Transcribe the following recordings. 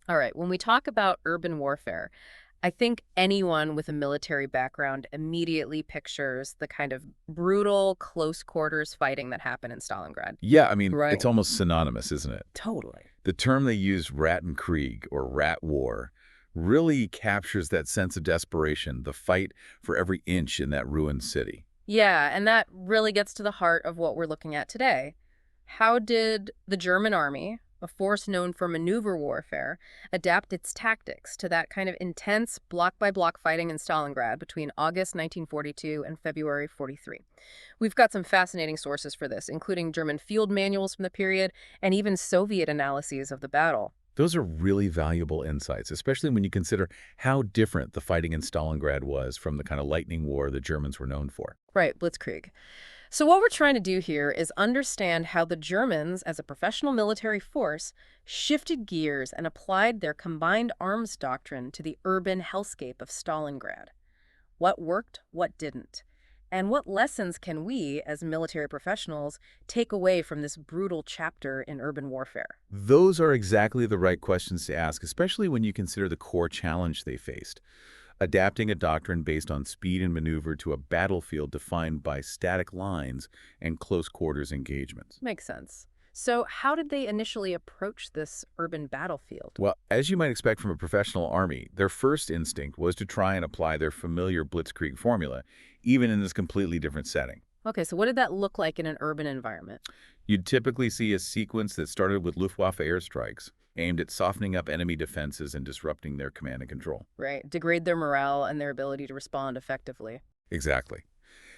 All right, when we talk about urban warfare, I think anyone with a military background immediately pictures the kind of brutal, close quarters fighting that happened in Stalingrad. Yeah, I mean, Right. it's almost synonymous, isn't it? Totally. The term they use, Rattenkrieg or Rat War, really captures that sense of desperation, the fight for every inch in that ruined city. Yeah, and that really gets to the heart of what we're looking at today. How did the German army, a force known for maneuver warfare, adapt its tactics to that kind of intense block by block fighting in Stalingrad between August 1942 and February 43? We've got some fascinating sources for this, including German field manuals from the period and even Soviet analyses of the battle. Those are really valuable insights, especially when you consider how different the fighting in Stalingrad was from the kind of lightning war the Germans were known for. Right, Blitzkrieg. So, what we're trying to do here is understand how the Germans, as a professional military force, shifted gears and applied their combined arms doctrine to the urban hellscape of Stalingrad. What worked, what didn't? And what lessons can we, as military professionals, take away from this brutal chapter in urban warfare? Those are exactly the right questions to ask, especially when you consider the core challenge they faced. Adapting a doctrine based on speed and maneuver to a battlefield defined by static lines and close quarters engagements. Makes sense. So, how did they initially approach this urban battlefield? Well, as you might expect from a professional army, their first instinct was to try and apply their familiar blitzkrieg formula, even in this completely different setting. Okay, so what did that look like in an urban environment? You'd typically see a sequence that started with Luftwaffe airstrikes, aimed at softening up enemy defenses and disrupting their command and control. Right, degrade their morale and their ability to respond effectively. Exactly.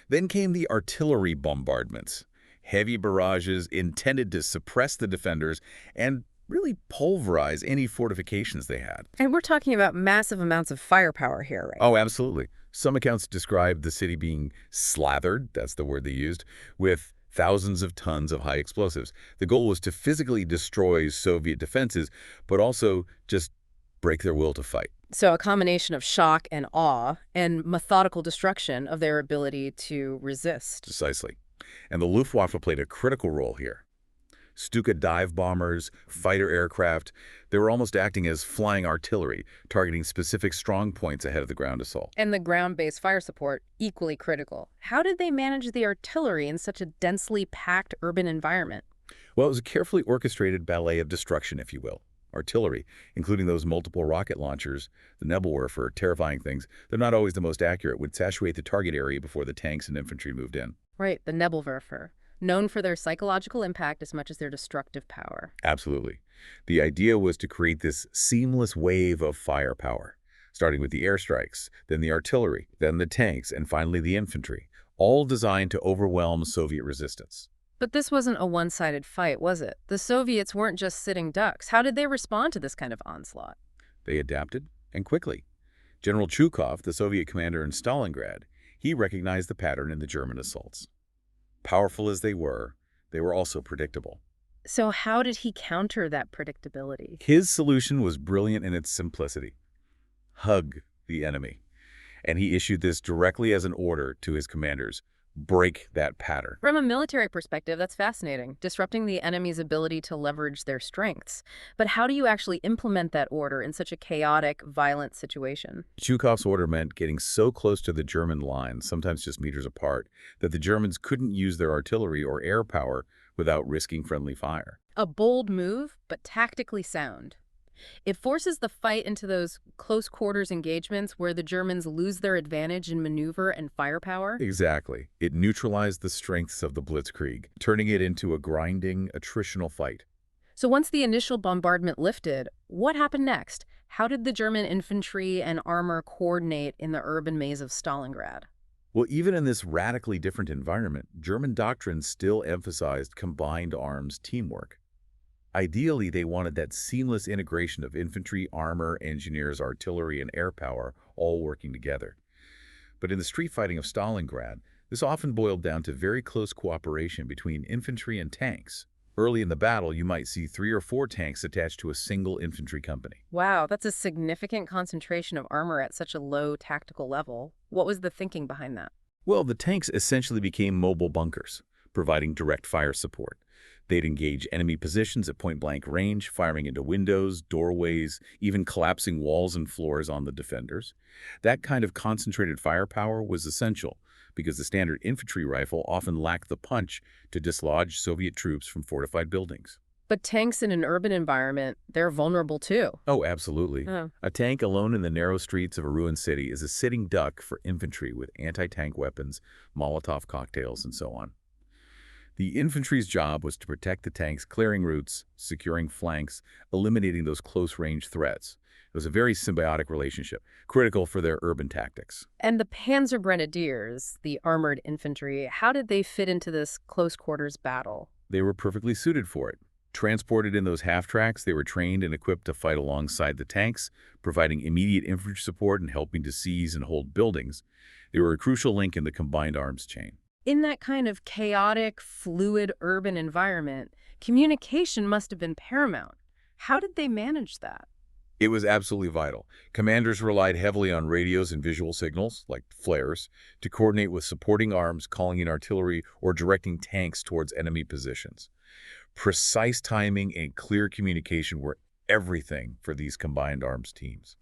Then came the artillery bombardments, heavy barrages intended to suppress the defenders and really pulverize any fortifications they had. And we're talking about massive amounts of firepower here, right? Oh, absolutely. Some accounts describe the city being slathered, that's the word they used, with thousands of tons of high explosives. The goal was to physically destroy Soviet defenses, but also just break their will to fight. So a combination of shock and awe and methodical destruction of their ability to resist. Precisely. And the Luftwaffe played a critical role here. Stuka dive bombers, fighter aircraft, they were almost acting as flying artillery, targeting specific strong points ahead of the ground assault. And the ground-based fire support, equally critical. How did they manage the artillery in such a densely packed urban environment? Well, it was a carefully orchestrated ballet of destruction, if you will. Artillery, including those multiple rocket launchers, the Nebelwerfer, terrifying things, they're not always the most accurate, would saturate the target area before the tanks and infantry moved in. Right, the Nebelwerfer, known for their psychological impact as much as their destructive power. Absolutely. The idea was to create this seamless wave of firepower, starting with the airstrikes, then the artillery, then the tanks, and finally the infantry, all designed to overwhelm Soviet resistance. But this wasn't a one-sided fight, was it? The Soviets weren't just sitting ducks. How did they respond to this kind of onslaught? They adapted, and quickly. General Chukov, the Soviet commander in Stalingrad, he recognized the pattern in the German assaults. Powerful as they were also predictable. So how did he counter that predictability? His solution was brilliant in its simplicity. Hug the enemy. And he issued this directly as an order to his commanders. Break that pattern. From a military perspective, that's fascinating, disrupting the enemy's ability to leverage their strengths. But how do you actually implement that order in such a chaotic, violent situation? Chukov's order meant getting so close to the German lines, sometimes just meters apart, that the Germans couldn't use their artillery or air power without risking friendly fire. A bold move, but tactically sound. It forces the fight into those close quarters engagements where the Germans lose their advantage in maneuver and firepower. Exactly. It neutralized the strengths of the Blitzkrieg, turning it into a grinding, attritional fight. So once the initial bombardment lifted, what happened next? How did the German infantry and armor coordinate in the urban maze of Stalingrad? Well, even in this radically different environment, German doctrine still emphasized combined arms teamwork. Ideally, they wanted that seamless integration of infantry, armor, engineers, artillery, and air power all working together. But in the street fighting of Stalingrad, this often boiled down to very close cooperation between infantry and tanks. Early in the battle, you might see 3 or 4 tanks attached to a single infantry company. Wow, that's a significant concentration of armor at such a low tactical level. What was the thinking behind that? Well, the tanks essentially became mobile bunkers, providing direct fire support. They'd engage enemy positions at point-blank range, firing into windows, doorways, even collapsing walls and floors on the defenders. That kind of concentrated firepower was essential because the standard infantry rifle often lacked the punch to dislodge Soviet troops from fortified buildings. But tanks in an urban environment, they're vulnerable too. Oh, absolutely. Oh. A tank alone in the narrow streets of a ruined city is a sitting duck for infantry with anti-tank weapons, Molotov cocktails, and so on. The infantry's job was to protect the tanks, clearing routes, securing flanks, eliminating those close-range threats. It was a very symbiotic relationship, critical for their urban tactics. And the Panzer Grenadiers, the armored infantry, how did they fit into this close-quarters battle? They were perfectly suited for it. Transported in those half-tracks, they were trained and equipped to fight alongside the tanks, providing immediate infantry support and helping to seize and hold buildings. They were a crucial link in the combined arms chain. In that kind of chaotic, fluid urban environment, communication must have been paramount. How did they manage that? It was absolutely vital. Commanders relied heavily on radios and visual signals, like flares, to coordinate with supporting arms, calling in artillery, or directing tanks towards enemy positions. Precise timing and clear communication were everything for these combined arms teams.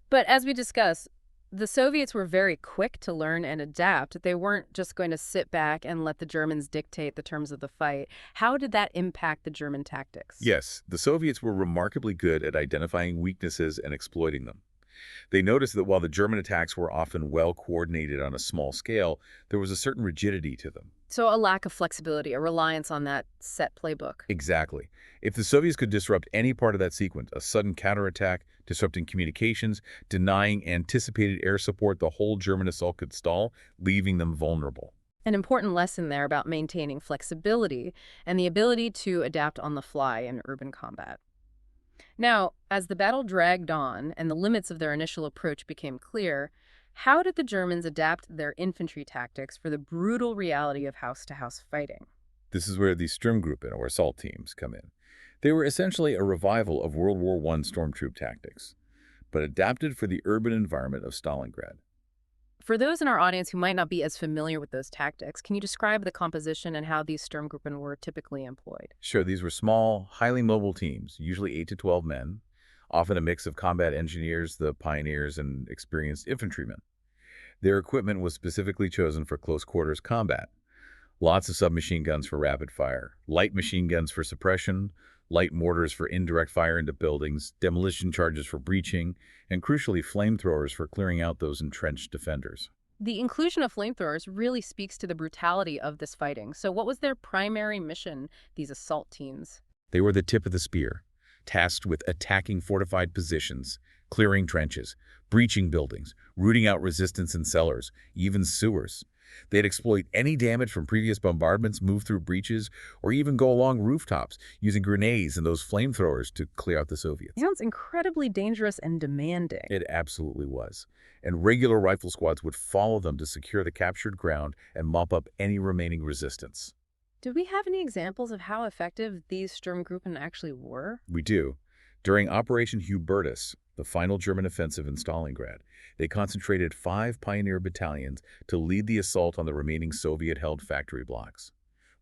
But as we discussed, the Soviets were very quick to learn and adapt. They weren't just going to sit back and let the Germans dictate the terms of the fight. How did that impact the German tactics? Yes, the Soviets were remarkably good at identifying weaknesses and exploiting them. They noticed that while the German attacks were often well coordinated on a small scale, there was a certain rigidity to them. So a lack of flexibility, a reliance on that set playbook. Exactly. If the Soviets could disrupt any part of that sequence, a sudden counterattack, disrupting communications, denying anticipated air support, the whole German assault could stall, leaving them vulnerable. An important lesson there about maintaining flexibility and the ability to adapt on the fly in urban combat. Now, as the battle dragged on and the limits of their initial approach became clear, how did the Germans adapt their infantry tactics for the brutal reality of house-to-house fighting? This is where the Sturmgruppen, or assault teams, come in. They were essentially a revival of World War I stormtroop tactics, but adapted for the urban environment of Stalingrad. For those in our audience who might not be as familiar with those tactics, can you describe the composition and how these Sturmgruppen were typically employed? Sure, these were small, highly mobile teams, usually 8 to 12 men, often a mix of combat engineers, the pioneers, and experienced infantrymen. Their equipment was specifically chosen for close-quarters combat. Lots of submachine guns for rapid fire, light machine guns for suppression, light mortars for indirect fire into buildings, demolition charges for breaching, and crucially flamethrowers for clearing out those entrenched defenders. The inclusion of flamethrowers really speaks to the brutality of this fighting. So what was their primary mission, these assault teams? They were the tip of the spear, tasked with attacking fortified positions, clearing trenches, breaching buildings, rooting out resistance in cellars, even sewers. They'd exploit any damage from previous bombardments, move through breaches, or even go along rooftops using grenades and those flamethrowers to clear out the Soviets. Sounds incredibly dangerous and demanding. It absolutely was. And regular rifle squads would follow them to secure the captured ground and mop up any remaining resistance. Do we have any examples of how effective these Sturmgruppen actually were? We do. During Operation Hubertus, the final German offensive in Stalingrad, they concentrated 5 pioneer battalions to lead the assault on the remaining Soviet-held factory blocks.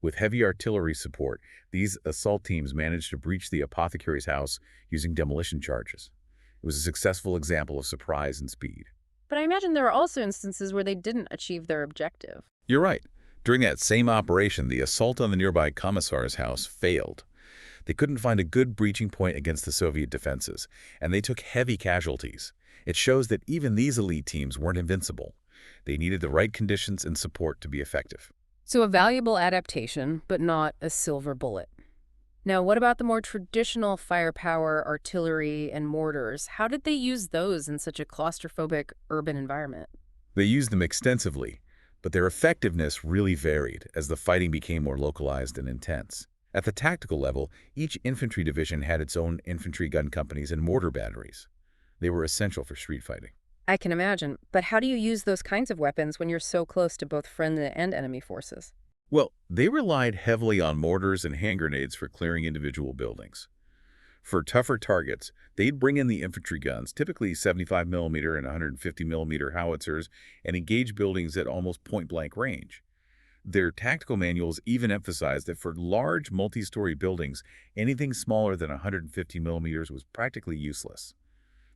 With heavy artillery support, these assault teams managed to breach the apothecary's house using demolition charges. It was a successful example of surprise and speed. But I imagine there are also instances where they didn't achieve their objective. You're right. During that same operation, the assault on the nearby commissar's house failed. They couldn't find a good breaching point against the Soviet defenses, and they took heavy casualties. It shows that even these elite teams weren't invincible. They needed the right conditions and support to be effective. So a valuable adaptation, but not a silver bullet. Now, what about the more traditional firepower, artillery, and mortars? How did they use those in such a claustrophobic urban environment? They used them extensively, but their effectiveness really varied as the fighting became more localized and intense. At the tactical level, each infantry division had its own infantry gun companies and mortar batteries. They were essential for street fighting. I can imagine. But how do you use those kinds of weapons when you're so close to both friendly and enemy forces? Well, they relied heavily on mortars and hand grenades for clearing individual buildings. For tougher targets, they'd bring in the infantry guns, typically 75mm and 150mm howitzers, and engage buildings at almost point-blank range. Their tactical manuals even emphasized that for large multi-story buildings, anything smaller than 150 millimeters was practically useless.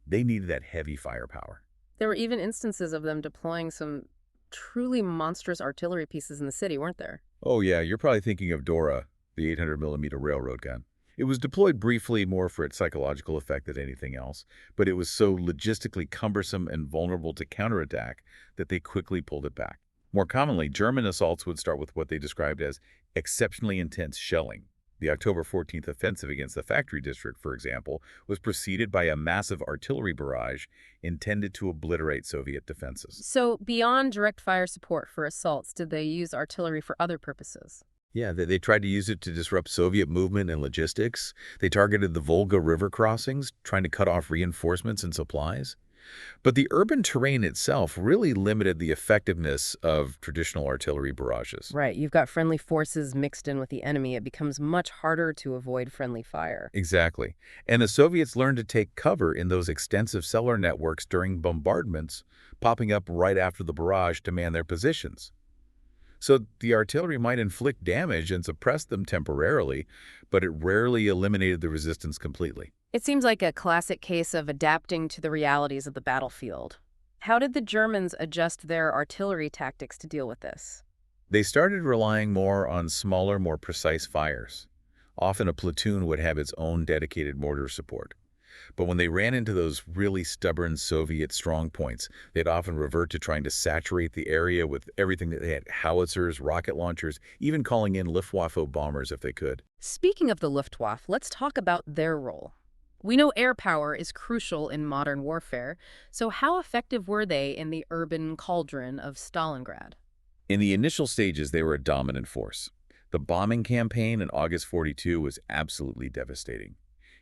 They needed that heavy firepower. There were even instances of them deploying some truly monstrous artillery pieces in the city, weren't there? Oh yeah, you're probably thinking of Dora, the 800 millimeter railroad gun. It was deployed briefly more for its psychological effect than anything else, but it was so logistically cumbersome and vulnerable to counterattack that they quickly pulled it back. More commonly, German assaults would start with what they described as exceptionally intense shelling. The October 14th offensive against the factory district, for example, was preceded by a massive artillery barrage intended to obliterate Soviet defenses. So, beyond direct fire support for assaults, did they use artillery for other purposes? Yeah, they tried to use it to disrupt Soviet movement and logistics. They targeted the Volga River crossings, trying to cut off reinforcements and supplies. But the urban terrain itself really limited the effectiveness of traditional artillery barrages. Right, you've got friendly forces mixed in with the enemy. It becomes much harder to avoid friendly fire. Exactly. And the Soviets learned to take cover in those extensive cellular networks during bombardments, popping up right after the barrage to man their positions. So the artillery might inflict damage and suppress them temporarily, but it rarely eliminated the resistance completely. It seems like a classic case of adapting to the realities of the battlefield. How did the Germans adjust their artillery tactics to deal with this? They started relying more on smaller, more precise fires. Often a platoon would have its own dedicated mortar support. But when they ran into those really stubborn Soviet strong points, they'd often revert to trying to saturate the area with everything that they had: howitzers, rocket launchers, even calling in Luftwaffe bombers if they could. Speaking of the Luftwaffe, let's talk about their role. We know air power is crucial in modern warfare, so how effective were they in the urban cauldron of Stalingrad? In the initial stages, they were a dominant force. The bombing campaign in August 42 was absolutely devastating.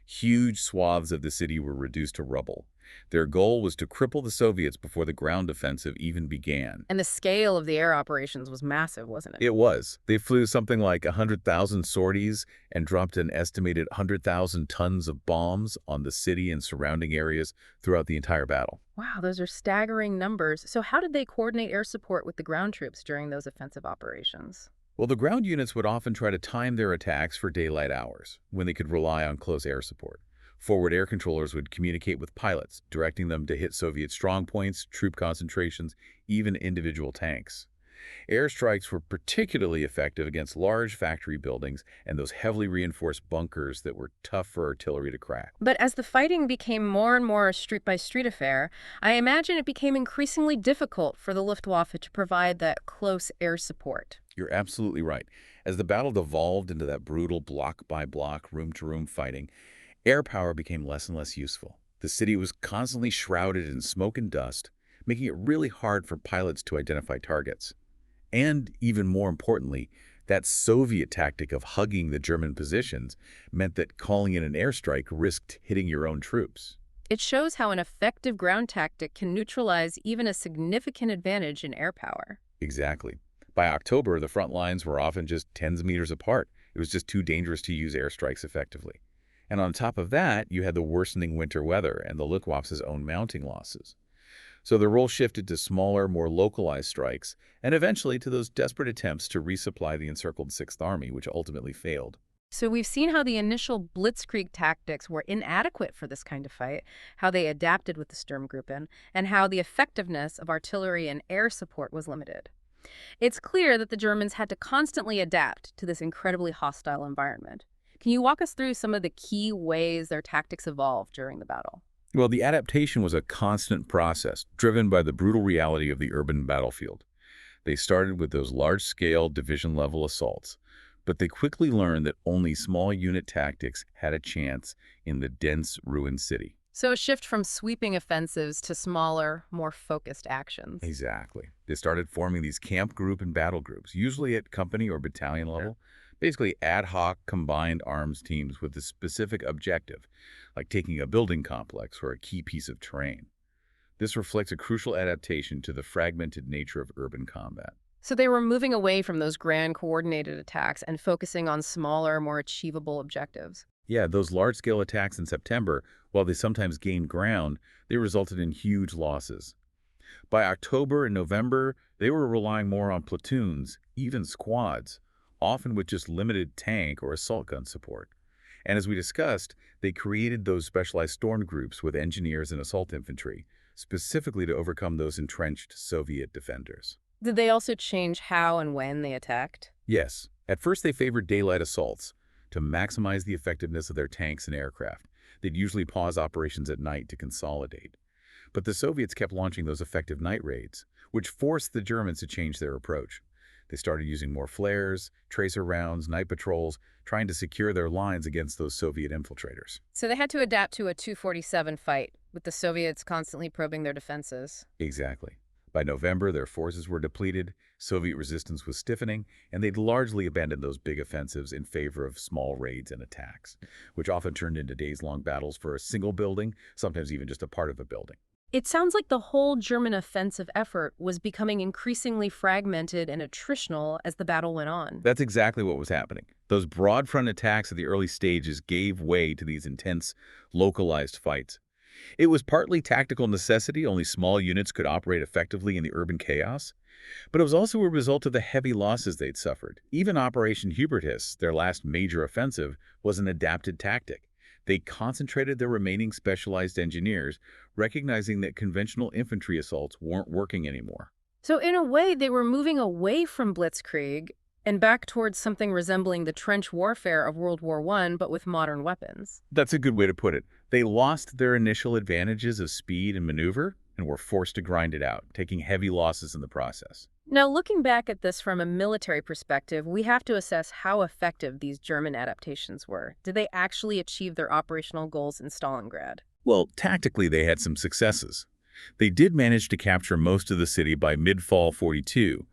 Huge swaths of the city were reduced to rubble. Their goal was to cripple the Soviets before the ground offensive even began. And the scale of the air operations was massive, wasn't it? It was. They flew something like 100,000 sorties and dropped an estimated 100,000 tons of bombs on the city and surrounding areas throughout the entire battle. Wow, those are staggering numbers. So how did they coordinate air support with the ground troops during those offensive operations? Well, the ground units would often try to time their attacks for daylight hours, when they could rely on close air support. Forward air controllers would communicate with pilots, directing them to hit Soviet strongpoints, troop concentrations, even individual tanks. Airstrikes were particularly effective against large factory buildings and those heavily reinforced bunkers that were tough for artillery to crack. But as the fighting became more and more a street-by-street affair, I imagine it became increasingly difficult for the Luftwaffe to provide that close air support. You're absolutely right. As the battle devolved into that brutal block-by-block, room-to-room fighting, air power became less and less useful. The city was constantly shrouded in smoke and dust, making it really hard for pilots to identify targets. And even more importantly, that Soviet tactic of hugging the German positions meant that calling in an airstrike risked hitting your own troops. It shows how an effective ground tactic can neutralize even a significant advantage in air power. Exactly. By October, the front lines were often just tens of meters apart. It was just too dangerous to use airstrikes effectively. And on top of that, you had the worsening winter weather and the Luftwaffe's own mounting losses. So the role shifted to smaller, more localized strikes, and eventually to those desperate attempts to resupply the encircled Sixth Army, which ultimately failed. So we've seen how the initial blitzkrieg tactics were inadequate for this kind of fight, how they adapted with the Sturmgruppen, and how the effectiveness of artillery and air support was limited. It's clear that the Germans had to constantly adapt to this incredibly hostile environment. Can you walk us through some of the key ways their tactics evolved during the battle? Well, the adaptation was a constant process, driven by the brutal reality of the urban battlefield. They started with those large-scale, division-level assaults, but they quickly learned that only small unit tactics had a chance in the dense, ruined city. So a shift from sweeping offensives to smaller, more focused actions. Exactly. They started forming these camp group and battle groups, usually at company or battalion level, basically ad hoc combined arms teams with a specific objective, like taking a building complex or a key piece of terrain. This reflects a crucial adaptation to the fragmented nature of urban combat. So they were moving away from those grand coordinated attacks and focusing on smaller, more achievable objectives. Yeah, those large-scale attacks in September, while they sometimes gained ground, they resulted in huge losses. By October and November, they were relying more on platoons, even squads, often with just limited tank or assault gun support. And as we discussed, they created those specialized storm groups with engineers and assault infantry, specifically to overcome those entrenched Soviet defenders. Did they also change how and when they attacked? Yes, at first they favored daylight assaults to maximize the effectiveness of their tanks and aircraft. They'd usually pause operations at night to consolidate. But the Soviets kept launching those effective night raids, which forced the Germans to change their approach. They started using more flares, tracer rounds, night patrols, trying to secure their lines against those Soviet infiltrators. So they had to adapt to a 247 fight, with the Soviets constantly probing their defenses. Exactly. By November, their forces were depleted, Soviet resistance was stiffening, and they'd largely abandoned those big offensives in favor of small raids and attacks, which often turned into days-long battles for a single building, sometimes even just a part of a building. It sounds like the whole German offensive effort was becoming increasingly fragmented and attritional as the battle went on. That's exactly what was happening. Those broad front attacks at the early stages gave way to these intense, localized fights. It was partly tactical necessity, only small units could operate effectively in the urban chaos, but it was also a result of the heavy losses they'd suffered. Even Operation Hubertus, their last major offensive, was an adapted tactic. They concentrated their remaining specialized engineers, recognizing that conventional infantry assaults weren't working anymore. So in a way, they were moving away from blitzkrieg and back towards something resembling the trench warfare of World War I, but with modern weapons. That's a good way to put it. They lost their initial advantages of speed and maneuver and were forced to grind it out, taking heavy losses in the process. Now, looking back at this from a military perspective, we have to assess how effective these German adaptations were. Did they actually achieve their operational goals in Stalingrad? Well, tactically, they had some successes. They did manage to capture most of the city by mid-fall 42,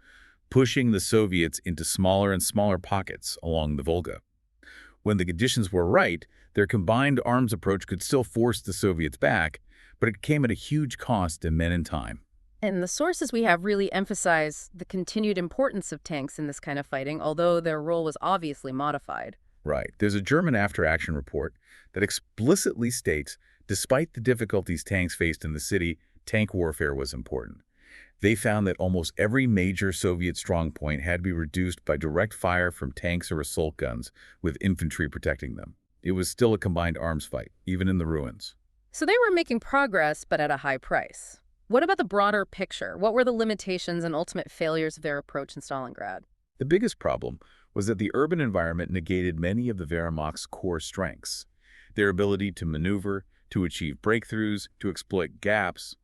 pushing the Soviets into smaller and smaller pockets along the Volga. When the conditions were right, their combined arms approach could still force the Soviets back, but it came at a huge cost in men and time. And the sources we have really emphasize the continued importance of tanks in this kind of fighting, although their role was obviously modified. Right. There's a German after-action report that explicitly states, despite the difficulties tanks faced in the city, tank warfare was important. They found that almost every major Soviet strongpoint had to be reduced by direct fire from tanks or assault guns, with infantry protecting them. It was still a combined arms fight, even in the ruins. So they were making progress, but at a high price. What about the broader picture? What were the limitations and ultimate failures of their approach in Stalingrad? The biggest problem was that the urban environment negated many of the Wehrmacht's core strengths. Their ability to maneuver, to achieve breakthroughs, to exploit gaps,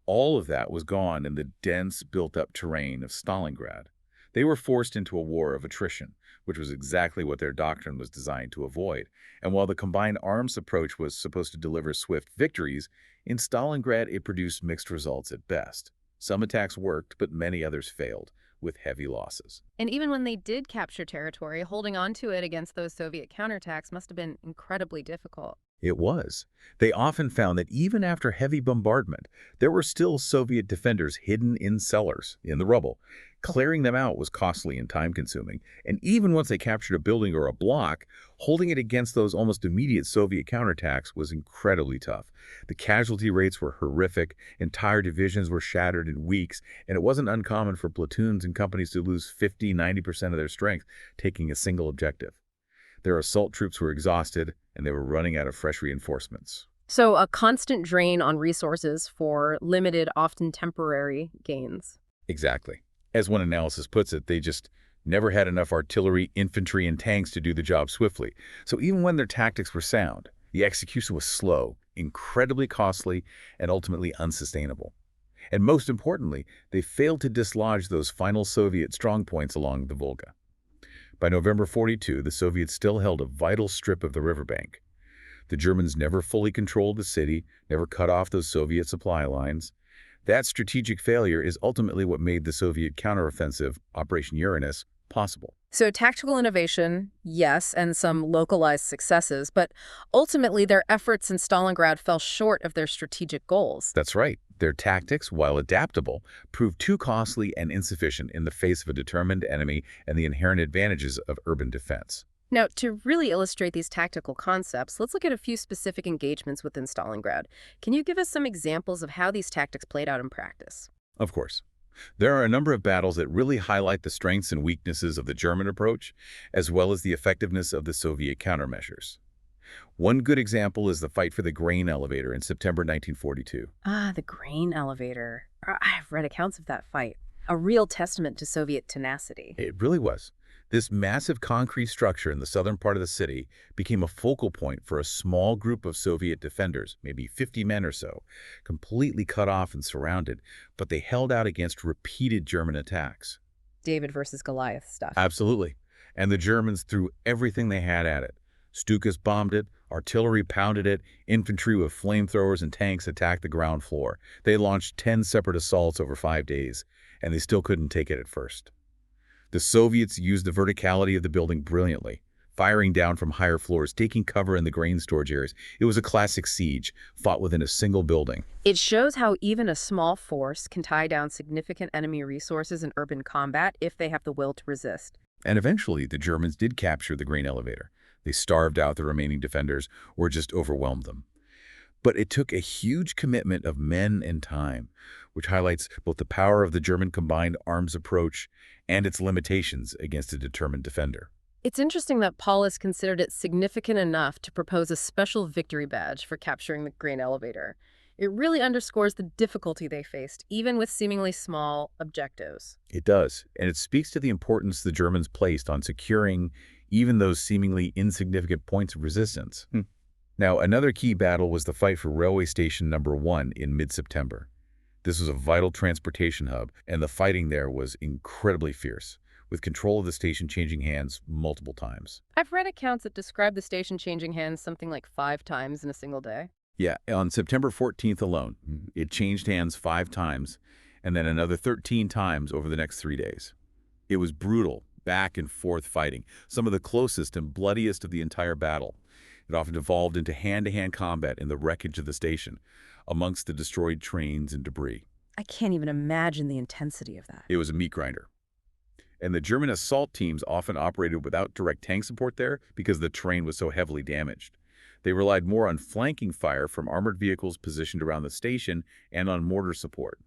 all of that was gone in the dense, built-up terrain of Stalingrad. They were forced into a war of attrition, which was exactly what their doctrine was designed to avoid. And while the combined arms approach was supposed to deliver swift victories, in Stalingrad it produced mixed results at best. Some attacks worked, but many others failed, with heavy losses. And even when they did capture territory, holding on to it against those Soviet counterattacks must have been incredibly difficult. It was. They often found that even after heavy bombardment, there were still Soviet defenders hidden in cellars, in the rubble. Clearing them out was costly and time-consuming, and even once they captured a building or a block, holding it against those almost immediate Soviet counterattacks was incredibly tough. The casualty rates were horrific, entire divisions were shattered in weeks, and it wasn't uncommon for platoons and companies to lose 50–90% of their strength taking a single objective. Their assault troops were exhausted, and they were running out of fresh reinforcements. So a constant drain on resources for limited, often temporary gains. Exactly. As one analysis puts it, they just never had enough artillery, infantry, and tanks to do the job swiftly. So even when their tactics were sound, the execution was slow, incredibly costly, and ultimately unsustainable. And most importantly, they failed to dislodge those final Soviet strongpoints along the Volga. By November 42, the Soviets still held a vital strip of the riverbank. The Germans never fully controlled the city, never cut off those Soviet supply lines. That strategic failure is ultimately what made the Soviet counteroffensive, Operation Uranus, possible. So tactical innovation, yes, and some localized successes, but ultimately their efforts in Stalingrad fell short of their strategic goals. That's right. Their tactics, while adaptable, proved too costly and insufficient in the face of a determined enemy and the inherent advantages of urban defense. Now, to really illustrate these tactical concepts, let's look at a few specific engagements within Stalingrad. Can you give us some examples of how these tactics played out in practice? Of course. There are a number of battles that really highlight the strengths and weaknesses of the German approach, as well as the effectiveness of the Soviet countermeasures. One good example is the fight for the grain elevator in September 1942. Ah, the grain elevator. I've read accounts of that fight. A real testament to Soviet tenacity. It really was. This massive concrete structure in the southern part of the city became a focal point for a small group of Soviet defenders, maybe 50 men or so, completely cut off and surrounded, but they held out against repeated German attacks. David versus Goliath stuff. Absolutely. And the Germans threw everything they had at it. Stukas bombed it, artillery pounded it, infantry with flamethrowers and tanks attacked the ground floor. They launched 10 separate assaults over 5 days, and they still couldn't take it at first. The Soviets used the verticality of the building brilliantly, firing down from higher floors, taking cover in the grain storage areas. It was a classic siege, fought within a single building. It shows how even a small force can tie down significant enemy resources in urban combat if they have the will to resist. And eventually, the Germans did capture the grain elevator. They starved out the remaining defenders or just overwhelmed them. But it took a huge commitment of men and time, which highlights both the power of the German combined arms approach and its limitations against a determined defender. It's interesting that Paulus considered it significant enough to propose a special victory badge for capturing the grain elevator. It really underscores the difficulty they faced, even with seemingly small objectives. It does, and it speaks to the importance the Germans placed on securing even those seemingly insignificant points of resistance. Now, another key battle was the fight for Railway Station Number 1 in mid-September. This was a vital transportation hub, and the fighting there was incredibly fierce, with control of the station changing hands multiple times. I've read accounts that describe the station changing hands something like 5 times in a single day. Yeah, on September 14th alone, it changed hands 5 times, and then another 13 times over the next 3 days. It was brutal, back and forth fighting, some of the closest and bloodiest of the entire battle. It often evolved into hand-to-hand combat in the wreckage of the station, amongst the destroyed trains and debris. I can't even imagine the intensity of that. It was a meat grinder. And the German assault teams often operated without direct tank support there because the terrain was so heavily damaged. They relied more on flanking fire from armored vehicles positioned around the station and on mortar support.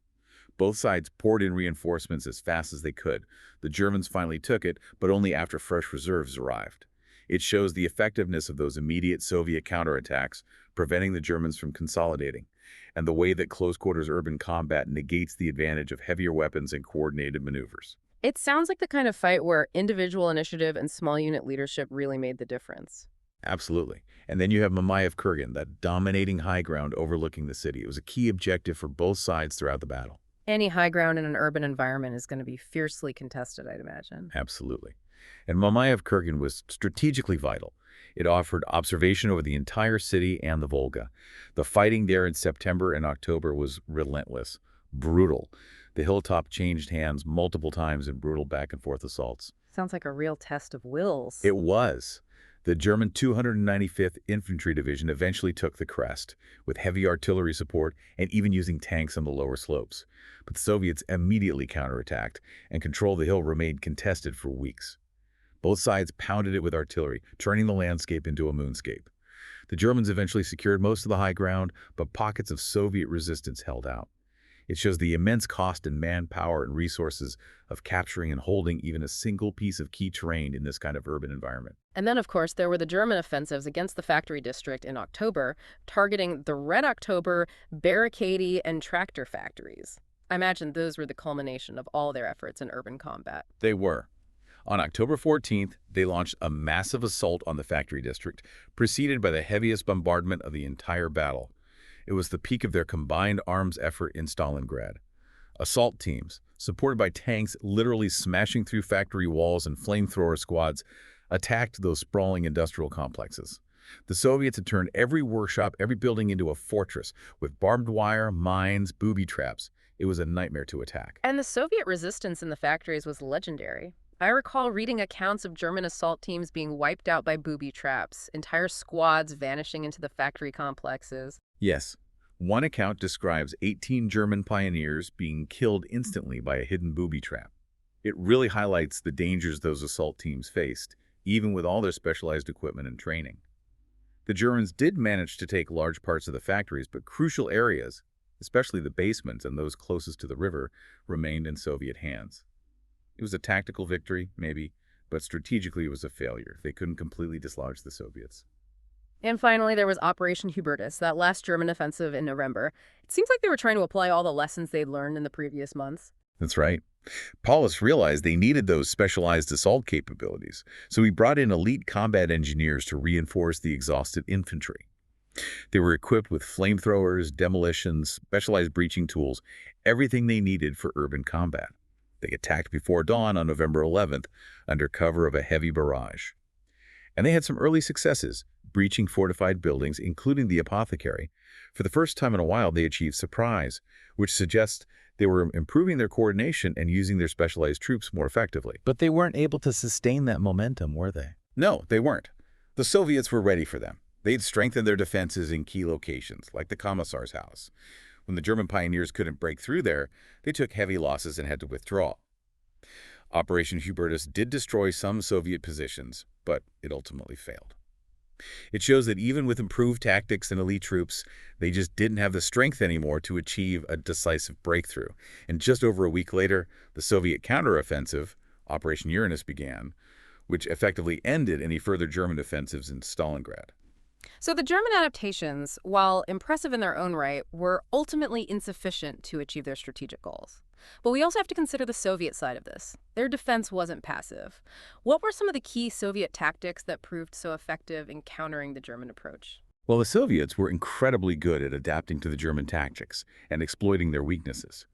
Both sides poured in reinforcements as fast as they could. The Germans finally took it, but only after fresh reserves arrived. It shows the effectiveness of those immediate Soviet counterattacks, preventing the Germans from consolidating, and the way that close-quarters urban combat negates the advantage of heavier weapons and coordinated maneuvers. It sounds like the kind of fight where individual initiative and small unit leadership really made the difference. Absolutely. And then you have Mamayev Kurgan, that dominating high ground overlooking the city. It was a key objective for both sides throughout the battle. Any high ground in an urban environment is going to be fiercely contested, I'd imagine. Absolutely. And Mamayev Kurgan was strategically vital. It offered observation over the entire city and the Volga. The fighting there in September and October was relentless, brutal. The hilltop changed hands multiple times in brutal back-and-forth assaults. Sounds like a real test of wills. It was. The German 295th Infantry Division eventually took the crest, with heavy artillery support and even using tanks on the lower slopes. But the Soviets immediately counterattacked, and control of the hill remained contested for weeks. Both sides pounded it with artillery, turning the landscape into a moonscape. The Germans eventually secured most of the high ground, but pockets of Soviet resistance held out. It shows the immense cost in manpower and resources of capturing and holding even a single piece of key terrain in this kind of urban environment. And then, of course, there were the German offensives against the factory district in October, targeting the Red October, barricade, and tractor factories. I imagine those were the culmination of all their efforts in urban combat. They were. On October 14th, they launched a massive assault on the factory district, preceded by the heaviest bombardment of the entire battle. It was the peak of their combined arms effort in Stalingrad. Assault teams, supported by tanks literally smashing through factory walls and flamethrower squads, attacked those sprawling industrial complexes. The Soviets had turned every workshop, every building into a fortress, with barbed wire, mines, booby traps. It was a nightmare to attack. And the Soviet resistance in the factories was legendary. I recall reading accounts of German assault teams being wiped out by booby traps, entire squads vanishing into the factory complexes. Yes. One account describes 18 German pioneers being killed instantly by a hidden booby trap. It really highlights the dangers those assault teams faced, even with all their specialized equipment and training. The Germans did manage to take large parts of the factories, but crucial areas, especially the basements and those closest to the river, remained in Soviet hands. It was a tactical victory, maybe, but strategically it was a failure. They couldn't completely dislodge the Soviets. And finally, there was Operation Hubertus, that last German offensive in November. It seems like they were trying to apply all the lessons they'd learned in the previous months. That's right. Paulus realized they needed those specialized assault capabilities, so he brought in elite combat engineers to reinforce the exhausted infantry. They were equipped with flamethrowers, demolitions, specialized breaching tools, everything they needed for urban combat. They attacked before dawn on November 11th under cover of a heavy barrage. And they had some early successes, breaching fortified buildings, including the apothecary. For the first time in a while, they achieved surprise, which suggests they were improving their coordination and using their specialized troops more effectively. But they weren't able to sustain that momentum, were they? No, they weren't. The Soviets were ready for them. They'd strengthened their defenses in key locations, like the Commissar's house. When the German pioneers couldn't break through there, they took heavy losses and had to withdraw. Operation Hubertus did destroy some Soviet positions, but it ultimately failed. It shows that even with improved tactics and elite troops, they just didn't have the strength anymore to achieve a decisive breakthrough. And just over a week later, the Soviet counteroffensive, Operation Uranus, began, which effectively ended any further German offensives in Stalingrad. So the German adaptations, while impressive in their own right, were ultimately insufficient to achieve their strategic goals. But we also have to consider the Soviet side of this. Their defense wasn't passive. What were some of the key Soviet tactics that proved so effective in countering the German approach? Well, the Soviets were incredibly good at adapting to the German tactics and exploiting their weaknesses.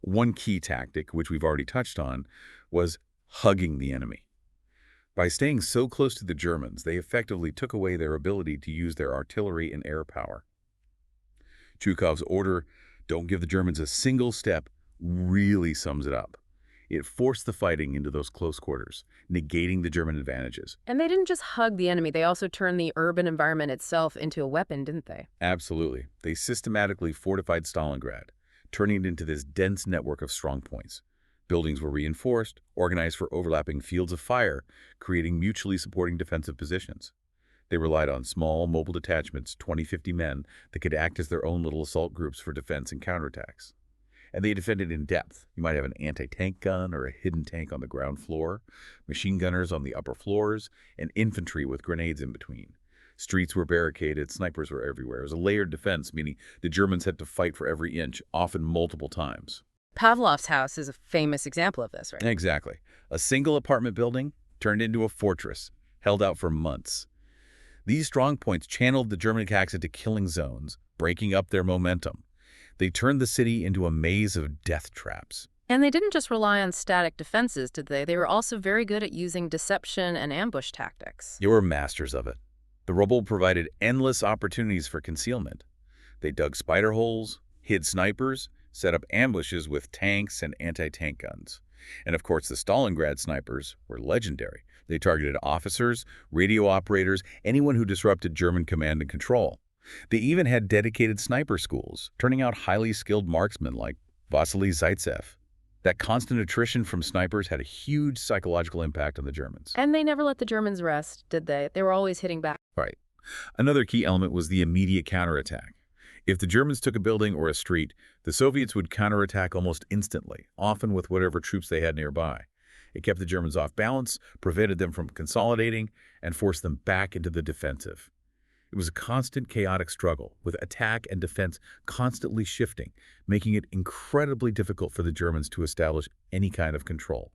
One key tactic, which we've already touched on, was hugging the enemy. By staying so close to the Germans, they effectively took away their ability to use their artillery and air power. Zhukov's order, "Don't give the Germans a single step," really sums it up. It forced the fighting into those close quarters, negating the German advantages. And they didn't just hug the enemy, they also turned the urban environment itself into a weapon, didn't they? Absolutely. They systematically fortified Stalingrad, turning it into this dense network of strongpoints. Buildings were reinforced, organized for overlapping fields of fire, creating mutually supporting defensive positions. They relied on small, mobile detachments, 20-50 men, that could act as their own little assault groups for defense and counterattacks. And they defended in depth. You might have an anti-tank gun or a hidden tank on the ground floor, machine gunners on the upper floors, and infantry with grenades in between. Streets were barricaded, snipers were everywhere. It was a layered defense, meaning the Germans had to fight for every inch, often multiple times. Pavlov's house is a famous example of this, right? Exactly. A single apartment building turned into a fortress, held out for months. These strong points channeled the German attacks into killing zones, breaking up their momentum. They turned the city into a maze of death traps. And they didn't just rely on static defenses, did they? They were also very good at using deception and ambush tactics. They were masters of it. The rubble provided endless opportunities for concealment. They dug spider holes, hid snipers, set up ambushes with tanks and anti-tank guns. And of course, the Stalingrad snipers were legendary. They targeted officers, radio operators, anyone who disrupted German command and control. They even had dedicated sniper schools, turning out highly skilled marksmen like Vasily Zaitsev. That constant attrition from snipers had a huge psychological impact on the Germans. And they never let the Germans rest, did they? They were always hitting back. Right. Another key element was the immediate counterattack. If the Germans took a building or a street, the Soviets would counterattack almost instantly, often with whatever troops they had nearby. It kept the Germans off balance, prevented them from consolidating, and forced them back into the defensive. It was a constant chaotic struggle, with attack and defense constantly shifting, making it incredibly difficult for the Germans to establish any kind of control.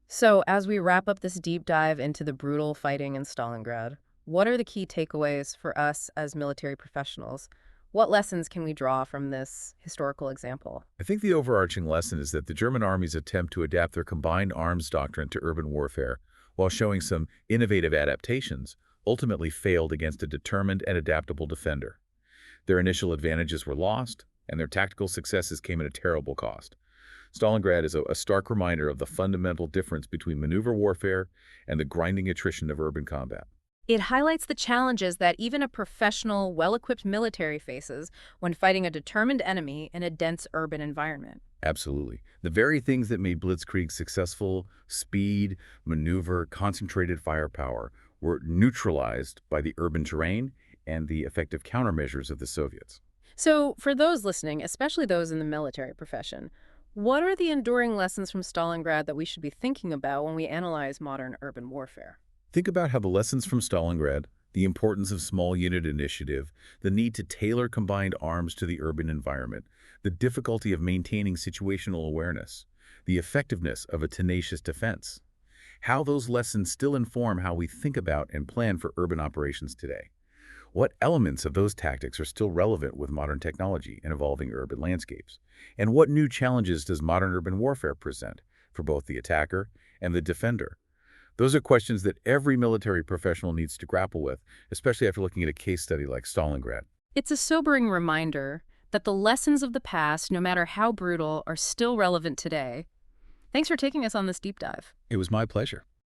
So, as we wrap up this deep dive into the brutal fighting in Stalingrad, what are the key takeaways for us as military professionals? What lessons can we draw from this historical example? I think the overarching lesson is that the German army's attempt to adapt their combined arms doctrine to urban warfare, while showing some innovative adaptations, ultimately failed against a determined and adaptable defender. Their initial advantages were lost, and their tactical successes came at a terrible cost. Stalingrad is a stark reminder of the fundamental difference between maneuver warfare and the grinding attrition of urban combat. It highlights the challenges that even a professional, well-equipped military faces when fighting a determined enemy in a dense urban environment. Absolutely. The very things that made Blitzkrieg successful, speed, maneuver, concentrated firepower, were neutralized by the urban terrain and the effective countermeasures of the Soviets. So, for those listening, especially those in the military profession, what are the enduring lessons from Stalingrad that we should be thinking about when we analyze modern urban warfare? Think about how the lessons from Stalingrad, the importance of small unit initiative, the need to tailor combined arms to the urban environment, the difficulty of maintaining situational awareness, the effectiveness of a tenacious defense, how those lessons still inform how we think about and plan for urban operations today. What elements of those tactics are still relevant with modern technology and evolving urban landscapes? And what new challenges does modern urban warfare present for both the attacker and the defender? Those are questions that every military professional needs to grapple with, especially after looking at a case study like Stalingrad. It's a sobering reminder that the lessons of the past, no matter how brutal, are still relevant today. Thanks for taking us on this deep dive. It was my pleasure.